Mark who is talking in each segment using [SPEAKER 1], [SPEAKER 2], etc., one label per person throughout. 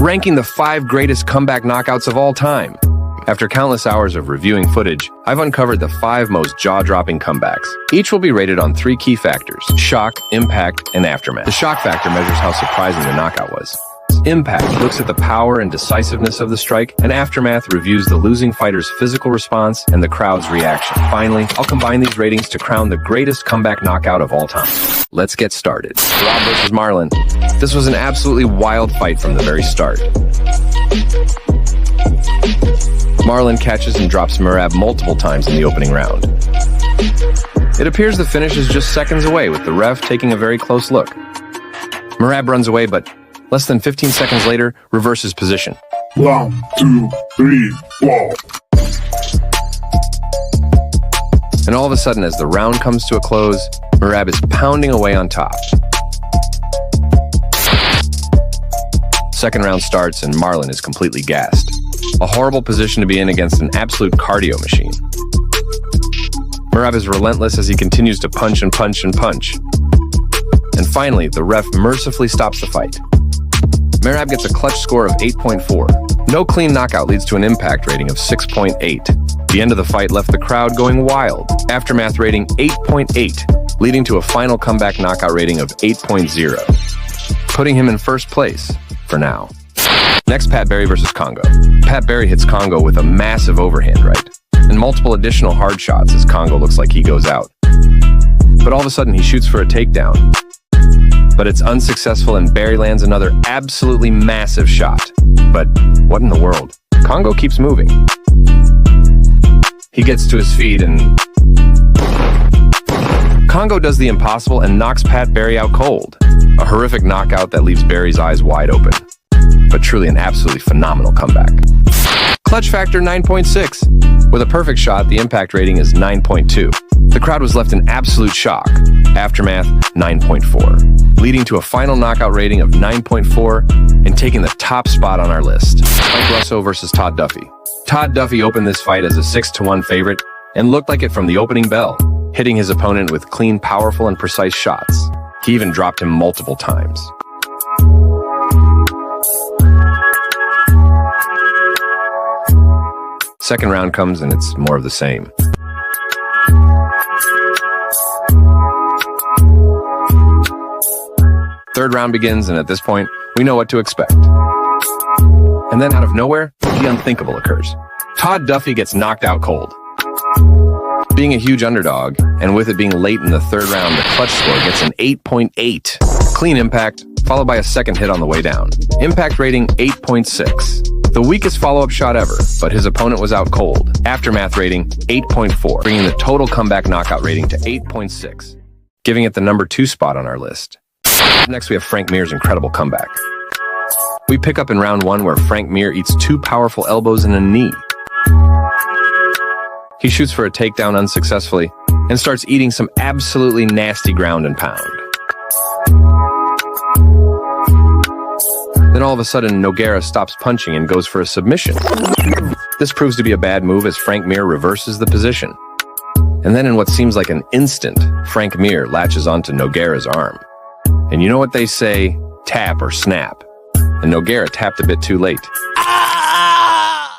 [SPEAKER 1] ranking the 5 greatest comeback knockouts of all time. After countless hours of reviewing footage, I've uncovered the 5 most jaw-dropping comebacks. Each will be rated on 3 key factors: shock, impact, and aftermath. The shock factor measures how surprising the knockout was. Impact looks at the power and decisiveness of the strike, and aftermath reviews the losing fighter's physical response and the crowd's reaction. Finally, I'll combine these ratings to crown the greatest comeback knockout of all time. Let's get started. Rob versus Marlon. This was an absolutely wild fight from the very start. Marlon catches and drops Merab multiple times in the opening round. It appears the finish is just seconds away, with the ref taking a very close look. Merab runs away, but less than 15 seconds later, reverses position.
[SPEAKER 2] 1, 2, 3, 4.
[SPEAKER 1] And all of a sudden, as the round comes to a close, Merab is pounding away on top. Second round starts and Marlon is completely gassed. A horrible position to be in against an absolute cardio machine. Merab is relentless as he continues to punch and punch and punch. And finally, the ref mercifully stops the fight. Merab gets a clutch score of 8.4. No clean knockout leads to an impact rating of 6.8. The end of the fight left the crowd going wild. Aftermath rating 8.8, leading to a final comeback knockout rating of 8.0, putting him in first place for now. Next, Pat Barry versus Congo. Pat Barry hits Congo with a massive overhand right, and multiple additional hard shots as Congo looks like he goes out. But all of a sudden, he shoots for a takedown. But it's unsuccessful and Barry lands another absolutely massive shot. But what in the world? Congo keeps moving. He gets to his feet and Congo does the impossible and knocks Pat Barry out cold. A horrific knockout that leaves Barry's eyes wide open. But truly an absolutely phenomenal comeback. Clutch factor 9.6. With a perfect shot, the impact rating is 9.2. The crowd was left in absolute shock. Aftermath 9.4, leading to a final knockout rating of 9.4 and taking the top spot on our list. Mike Russo versus Todd Duffy. Todd Duffy opened this fight as a 6-1 favorite and looked like it from the opening bell, hitting his opponent with clean, powerful, and precise shots. He even dropped him multiple times. Second round comes and it's more of the same. Third round begins, and at this point, we know what to expect. And then out of nowhere, the unthinkable occurs. Todd Duffy gets knocked out cold. Being a huge underdog, and with it being late in the third round, the clutch score gets an 8.8. Clean impact, followed by a second hit on the way down. Impact rating 8.6. The weakest follow-up shot ever, but his opponent was out cold. Aftermath rating 8.4, bringing the total comeback knockout rating to 8.6, giving it the number 2 spot on our list. Next, we have Frank Mir's incredible comeback. We pick up in round 1 where Frank Mir eats 2 powerful elbows and a knee. He shoots for a takedown unsuccessfully and starts eating some absolutely nasty ground and pound. Then all of a sudden, Nogueira stops punching and goes for a submission. This proves to be a bad move as Frank Mir reverses the position. And then in what seems like an instant, Frank Mir latches onto Nogueira's arm. And you know what they say, tap or snap. And Nogueira tapped a bit too late.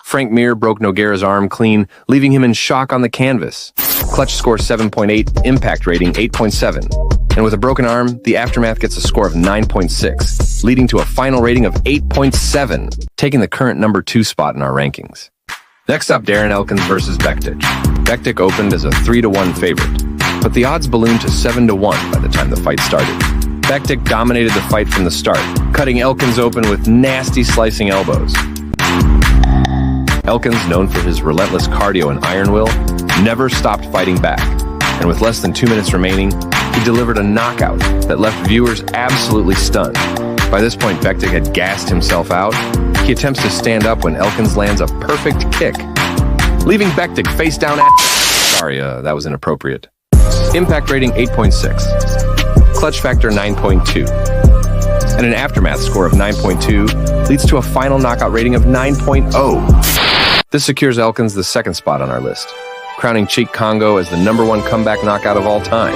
[SPEAKER 1] Frank Mir broke Nogueira's arm clean, leaving him in shock on the canvas. Clutch score 7.8, impact rating 8.7. And with a broken arm, the Aftermath gets a score of 9.6, leading to a final rating of 8.7, taking the current number 2 spot in our rankings. Next up, Darren Elkins versus Bektic. Bektic opened as a 3-1 favorite, but the odds ballooned to 7-1 by the time the fight started. Bektic dominated the fight from the start, cutting Elkins open with nasty slicing elbows. Elkins, known for his relentless cardio and iron will, never stopped fighting back, and with less than 2 minutes remaining, he delivered a knockout that left viewers absolutely stunned. By this point, Bektic had gassed himself out. He attempts to stand up when Elkins lands a perfect kick, leaving Bektic face down at... Sorry, that was inappropriate. Impact rating 8.6. Clutch factor 9.2. And an Aftermath score of 9.2 leads to a final knockout rating of 9.0. This secures Elkins the 2nd spot on our list, crowning Cheek Congo as the #1 comeback knockout of all time.